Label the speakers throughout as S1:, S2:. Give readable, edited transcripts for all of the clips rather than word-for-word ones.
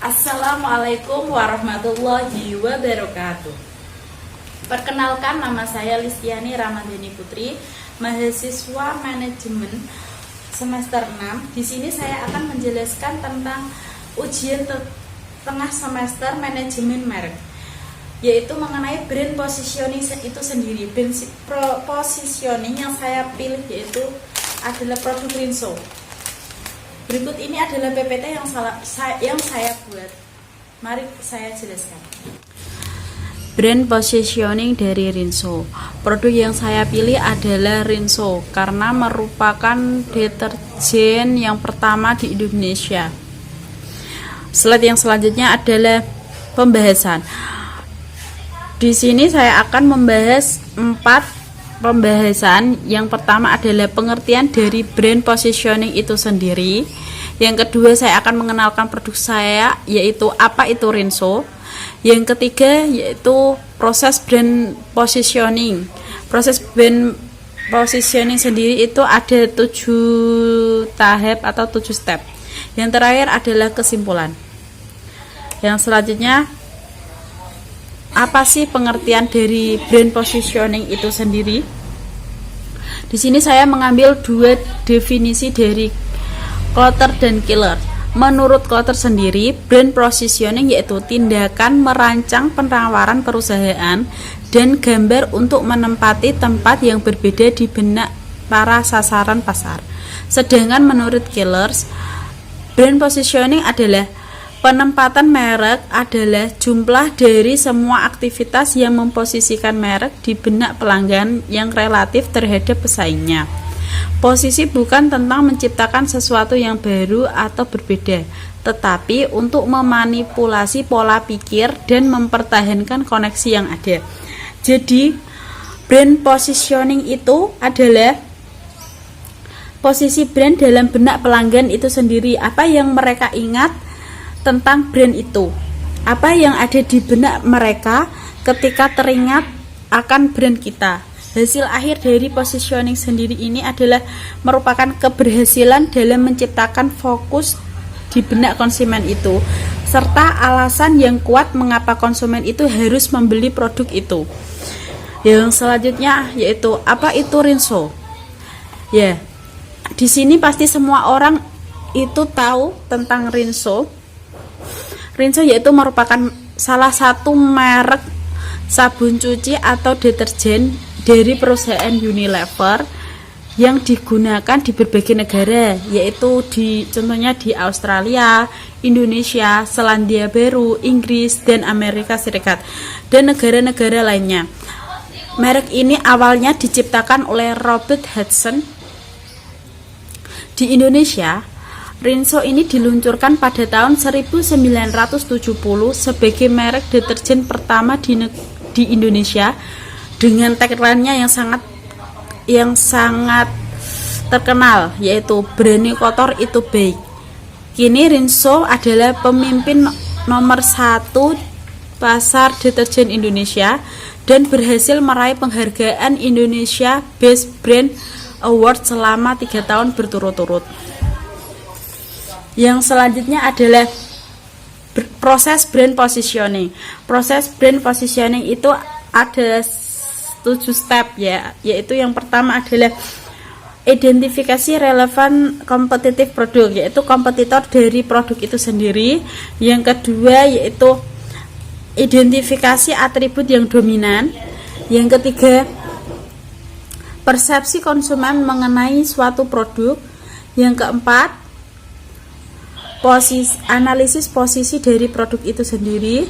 S1: Assalamualaikum warahmatullahi wabarakatuh. Perkenalkan, nama saya Listiani Ramadhani Putri, mahasiswa manajemen semester 6. Di sini saya akan menjelaskan tentang ujian tengah semester manajemen merek, yaitu mengenai brand positioning itu sendiri. Brand positioning yang saya pilih yaitu adalah produk Rinso. Berikut ini adalah PPT yang saya buat. Mari saya jelaskan. Brand positioning dari Rinso. Produk yang saya pilih adalah Rinso karena merupakan deterjen yang pertama di Indonesia. Slide yang selanjutnya adalah pembahasan. Di sini saya akan membahas 4 pembahasan. Yang pertama adalah pengertian dari brand positioning itu sendiri. Yang kedua, saya akan mengenalkan produk saya, yaitu apa itu Rinso. Yang ketiga, yaitu proses brand positioning. Proses brand positioning sendiri itu ada 7 tahap atau 7 step. Yang terakhir adalah kesimpulan. Yang selanjutnya, apa sih pengertian dari brand positioning itu sendiri? Di sini saya mengambil 2 definisi dari Klotter dan Killer. Menurut Klotter sendiri, brand positioning yaitu tindakan merancang penawaran perusahaan dan gambar untuk menempati tempat yang berbeda di benak para sasaran pasar. Sedangkan menurut Killers, brand positioning adalah penempatan merek adalah jumlah dari semua aktivitas yang memposisikan merek di benak pelanggan yang relatif terhadap pesaingnya. Posisi bukan tentang menciptakan sesuatu yang baru atau berbeda, tetapi untuk memanipulasi pola pikir dan mempertahankan koneksi yang ada. Jadi, brand positioning itu adalah posisi brand dalam benak pelanggan itu sendiri. Apa yang mereka ingat tentang brand itu, apa yang ada di benak mereka ketika teringat akan brand kita. Hasil akhir dari positioning sendiri ini adalah merupakan keberhasilan dalam menciptakan fokus di benak konsumen itu, serta alasan yang kuat mengapa konsumen itu harus membeli produk itu. Yang selanjutnya yaitu apa itu Rinso. Ya, di sini pasti semua orang itu tahu tentang Rinso. Rinso yaitu merupakan salah satu merek sabun cuci atau deterjen dari perusahaan Unilever yang digunakan di berbagai negara, yaitu contohnya di Australia, Indonesia, Selandia Baru, Inggris, dan Amerika Serikat, dan negara-negara lainnya. Merek ini awalnya diciptakan oleh Robert Hudson. Di Indonesia, Rinso ini diluncurkan pada tahun 1970 sebagai merek deterjen pertama di Indonesia dengan tagline-nya yang sangat terkenal, yaitu berani kotor itu baik. Kini Rinso adalah pemimpin nomor 1 pasar deterjen Indonesia dan berhasil meraih penghargaan Indonesia Best Brand Award selama 3 tahun berturut-turut. Yang selanjutnya adalah proses brand positioning. Proses brand positioning itu ada 7 step ya, yaitu yang pertama adalah identifikasi relevan kompetitif produk, yaitu kompetitor dari produk itu sendiri. Yang kedua yaitu identifikasi atribut yang dominan. Yang ketiga, persepsi konsumen mengenai suatu produk. Yang keempat, analisis posisi dari produk itu sendiri.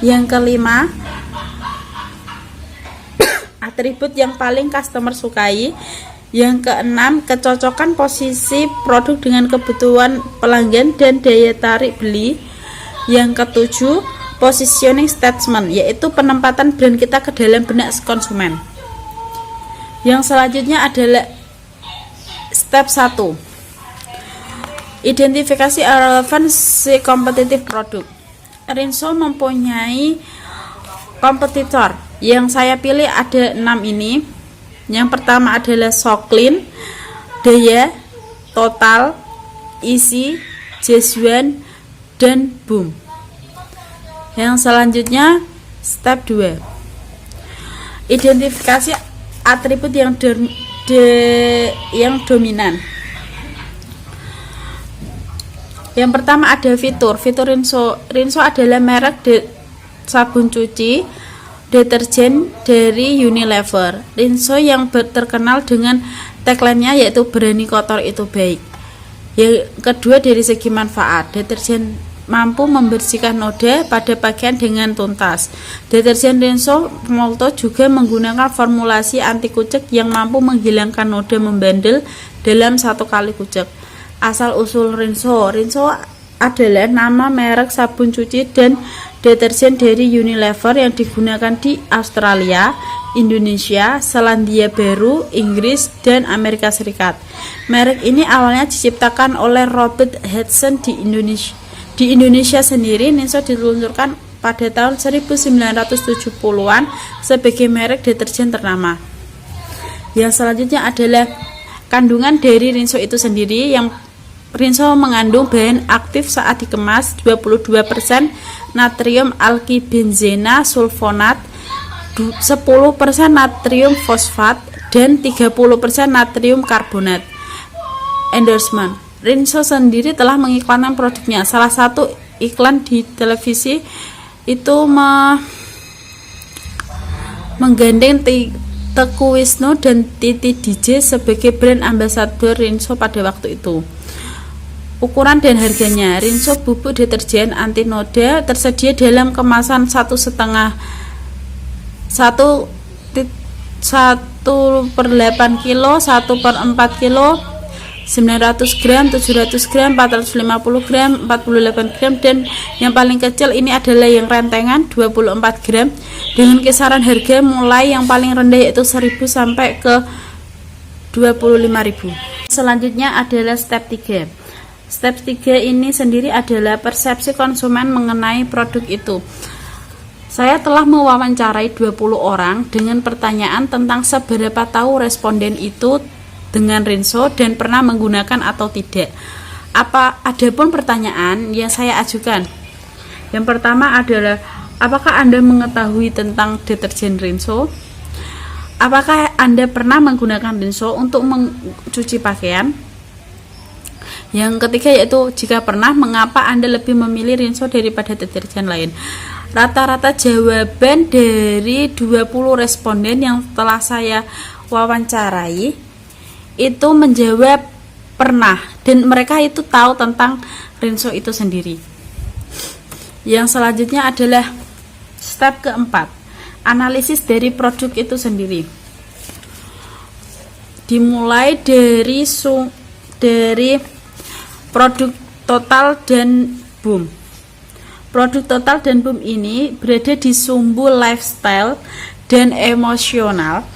S1: Yang kelima, atribut yang paling customer sukai. Yang keenam, kecocokan posisi produk dengan kebutuhan pelanggan dan daya tarik beli. Yang ketujuh, positioning statement, yaitu penempatan brand kita ke dalam benak konsumen. Yang selanjutnya adalah step 1, identifikasi relevansi kompetitif produk. Rinso mempunyai kompetitor. Yang saya pilih ada 6 ini. Yang pertama adalah Soclean, Daya, Total, Isi, Jeswan, dan Boom. Yang selanjutnya step 2. Identifikasi atribut yang dominan. Yang pertama ada fitur. Fitur Rinso. Rinso adalah merek sabun cuci deterjen dari Unilever. Rinso yang terkenal dengan tagline-nya yaitu berani kotor itu baik. Yang kedua dari segi manfaat, deterjen mampu membersihkan noda pada pakaian dengan tuntas. Deterjen Rinso Molto juga menggunakan formulasi anti kucek yang mampu menghilangkan noda membandel dalam 1 kali kucek. Asal usul Rinso. Rinso adalah nama merek sabun cuci dan deterjen dari Unilever yang digunakan di Australia, Indonesia, Selandia Baru, Inggris, dan Amerika Serikat. Merek ini awalnya diciptakan oleh Robert Hudson di Indonesia. Di Indonesia sendiri, Rinso diluncurkan pada tahun 1970-an sebagai merek deterjen ternama. Yang selanjutnya adalah kandungan dari Rinso itu sendiri. Yang Rinso mengandung bahan aktif saat dikemas 22% natrium alkibenzena sulfonat, 10% natrium fosfat, dan 30% natrium karbonat. Endorsement. Rinso sendiri telah mengiklankan produknya. Salah satu iklan di televisi itu menggandeng Teku Wisnu dan Titi DJ sebagai brand ambassador Rinso pada waktu itu. Ukuran dan harganya. Rinso bubuk deterjen anti noda tersedia dalam kemasan 1,5 1/8 kilo, 1/4 kilo, 900 gram, 700 gram, 450 gram, 48 gram, dan yang paling kecil ini adalah yang rentengan 24 gram dengan kisaran harga mulai yang paling rendah yaitu 1.000 sampai ke 25.000. Selanjutnya adalah step 3. Step 3 ini sendiri adalah persepsi konsumen mengenai produk itu. Saya telah mewawancarai 20 orang dengan pertanyaan tentang seberapa tahu responden itu dengan Rinso dan pernah menggunakan atau tidak. Adapun pertanyaan yang saya ajukan. Yang pertama adalah, apakah Anda mengetahui tentang deterjen Rinso? Apakah Anda pernah menggunakan Rinso untuk mencuci pakaian? Yang ketiga yaitu, jika pernah, mengapa Anda lebih memilih Rinso daripada deterjen lain? Rata-rata jawaban dari 20 responden yang telah saya wawancarai itu menjawab pernah, dan mereka itu tahu tentang Rinso itu sendiri. Yang selanjutnya adalah step keempat, analisis dari produk itu sendiri. Dimulai dari produk total dan boom. Produk total dan boom ini berada di sumbu lifestyle dan emosional,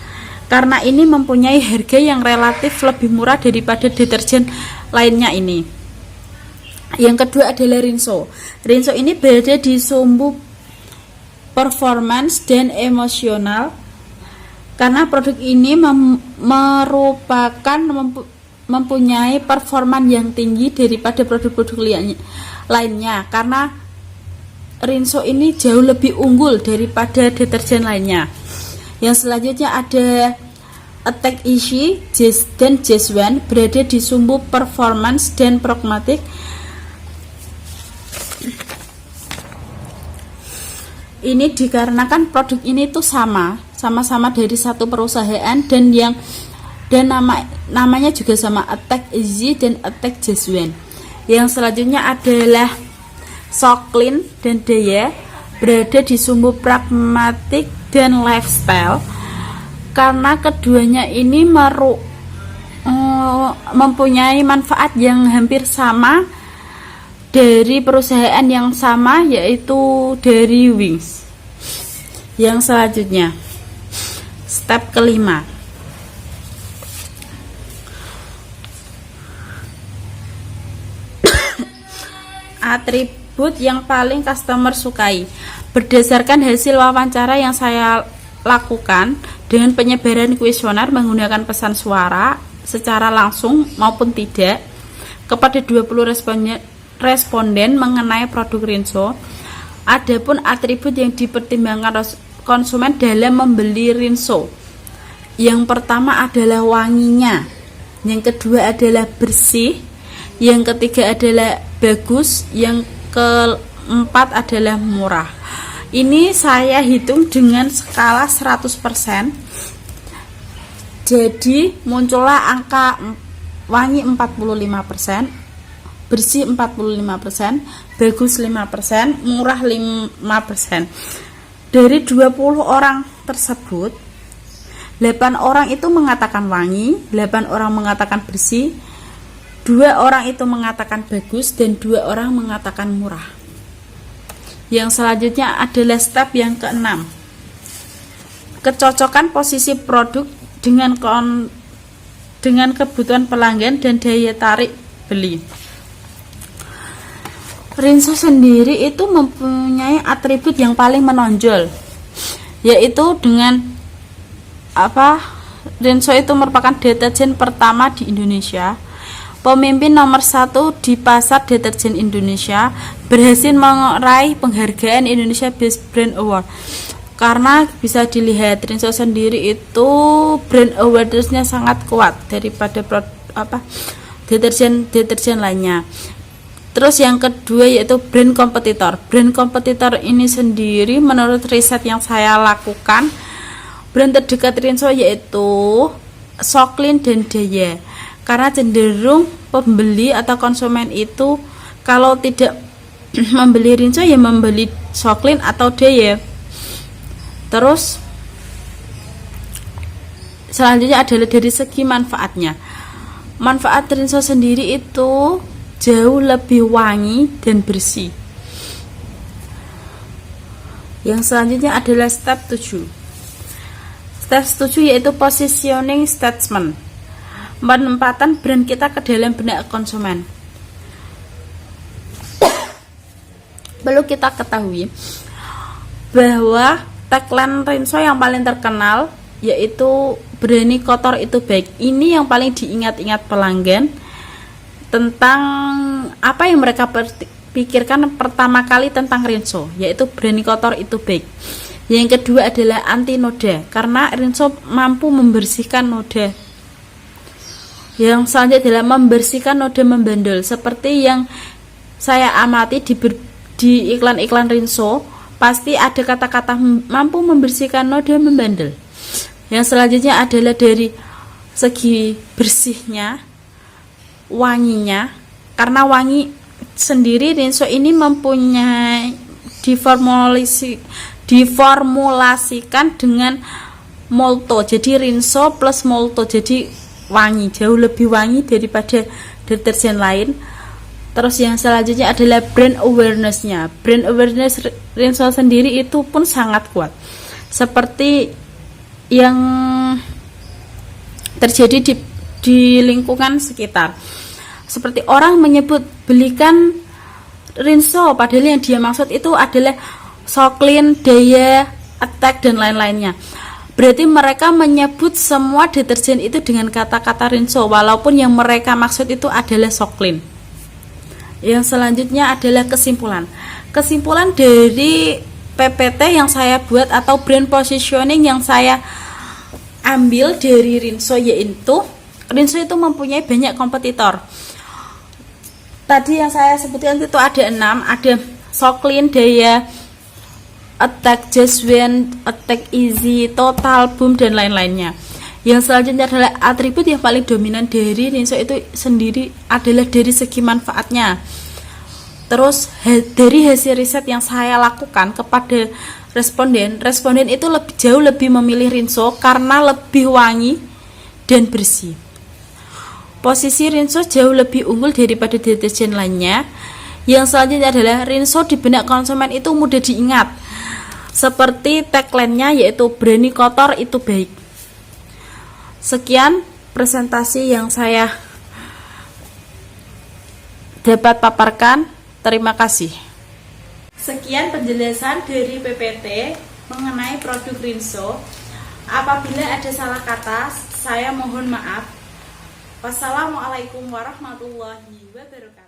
S1: karena ini mempunyai harga yang relatif lebih murah daripada deterjen lainnya ini. Yang kedua adalah Rinso. Rinso ini berada di sumbu performance dan emosional, karena produk ini mempunyai performan yang tinggi daripada produk-produk lainnya, karena Rinso ini jauh lebih unggul daripada deterjen lainnya. Yang selanjutnya ada Attack Easy dan Jeswan, berada di sumbu performance dan pragmatik. Ini dikarenakan produk ini tuh sama-sama dari satu perusahaan dan namanya juga sama, Attack Easy dan Attack Jeswan. Yang selanjutnya adalah Soclean dan Daya, berada di sumbu pragmatik dan lifestyle, karena keduanya ini mempunyai manfaat yang hampir sama dari perusahaan yang sama, yaitu dari Wings. Yang selanjutnya step kelima, atribut yang paling customer sukai. Berdasarkan hasil wawancara yang saya lakukan dengan penyebaran kuesioner menggunakan pesan suara secara langsung maupun tidak kepada 20 responden mengenai produk Rinso, Adapun atribut yang dipertimbangkan konsumen dalam membeli rinso, yang pertama adalah wanginya, yang kedua adalah bersih, yang ketiga adalah bagus, yang keempat adalah murah. Ini saya hitung dengan skala 100%. Jadi muncullah angka wangi 45%, bersih 45%, bagus 5%, murah 5%. Dari 20 orang tersebut, 8 orang itu mengatakan wangi, 8 orang mengatakan bersih, 2 orang itu mengatakan bagus, dan 2 orang mengatakan murah. Yang selanjutnya adalah step yang keenam. Kecocokan posisi produk dengan kebutuhan pelanggan dan daya tarik beli. Rinso sendiri itu mempunyai atribut yang paling menonjol, yaitu dengan Rinso itu merupakan deterjen pertama di Indonesia, pemimpin nomor 1 di pasar deterjen Indonesia, berhasil meraih penghargaan Indonesia Best Brand Award. Karena bisa dilihat Rinso sendiri itu brand awareness-nya sangat kuat daripada deterjen lainnya. Terus yang kedua yaitu brand kompetitor. Brand kompetitor ini sendiri menurut riset yang saya lakukan, brand terdekat Rinso yaitu Soklin dan Daya. Karena cenderung pembeli atau konsumen itu kalau tidak membeli Rinso ya membeli Soklin atau Daya. Terus selanjutnya adalah dari segi manfaatnya. Manfaat Rinso sendiri itu jauh lebih wangi dan bersih. Yang selanjutnya adalah step 7. Step 7 yaitu positioning statement. Penempatan brand kita ke dalam benak konsumen. Perlu kita ketahui bahwa tagline Rinso yang paling terkenal yaitu berani kotor itu baik. Ini yang paling diingat-ingat pelanggan tentang apa yang mereka pikirkan pertama kali tentang Rinso, yaitu berani kotor itu baik. Yang kedua adalah anti noda, karena Rinso mampu membersihkan noda. Yang selanjutnya adalah membersihkan noda membandel, seperti yang saya amati di iklan-iklan Rinso. Pasti ada kata-kata mampu membersihkan noda membandel. Yang selanjutnya adalah dari segi bersihnya, wanginya. Karena wangi sendiri Rinso ini mempunyai diformulasikan dengan molto. Jadi Rinso plus molto, jadi wangi, jauh lebih wangi daripada deterjen lain. Terus yang selanjutnya adalah brand awareness-nya. Brand awareness Rinso sendiri itu pun sangat kuat. Seperti yang terjadi di lingkungan sekitar. Seperti orang menyebut belikan Rinso, padahal yang dia maksud itu adalah Soklin, Daya, Attack, dan lain-lainnya. Berarti mereka menyebut semua deterjen itu dengan kata-kata Rinso, walaupun yang mereka maksud itu adalah Soklin. Yang selanjutnya adalah kesimpulan. Kesimpulan dari PPT yang saya buat atau brand positioning yang saya ambil dari Rinso, yaitu Rinso itu mempunyai banyak kompetitor. Tadi yang saya sebutkan itu ada 6, ada Soklin, Daya, Attack, Jaswen, Attack Easy, Total, Boom, dan lain-lainnya. Yang selanjutnya adalah atribut yang paling dominan dari Rinso itu sendiri adalah dari segi manfaatnya. Terus dari hasil riset yang saya lakukan kepada responden itu jauh lebih memilih Rinso karena lebih wangi dan bersih. Posisi Rinso jauh lebih unggul daripada deterjen lainnya. Yang selanjutnya adalah Rinso di benak konsumen itu mudah diingat. Seperti tagline-nya yaitu berani kotor itu baik. Sekian presentasi yang saya dapat paparkan. Terima kasih. Sekian penjelasan dari PPT mengenai produk Rinso. Apabila ada salah kata, saya mohon maaf. Wassalamualaikum warahmatullahi wabarakatuh.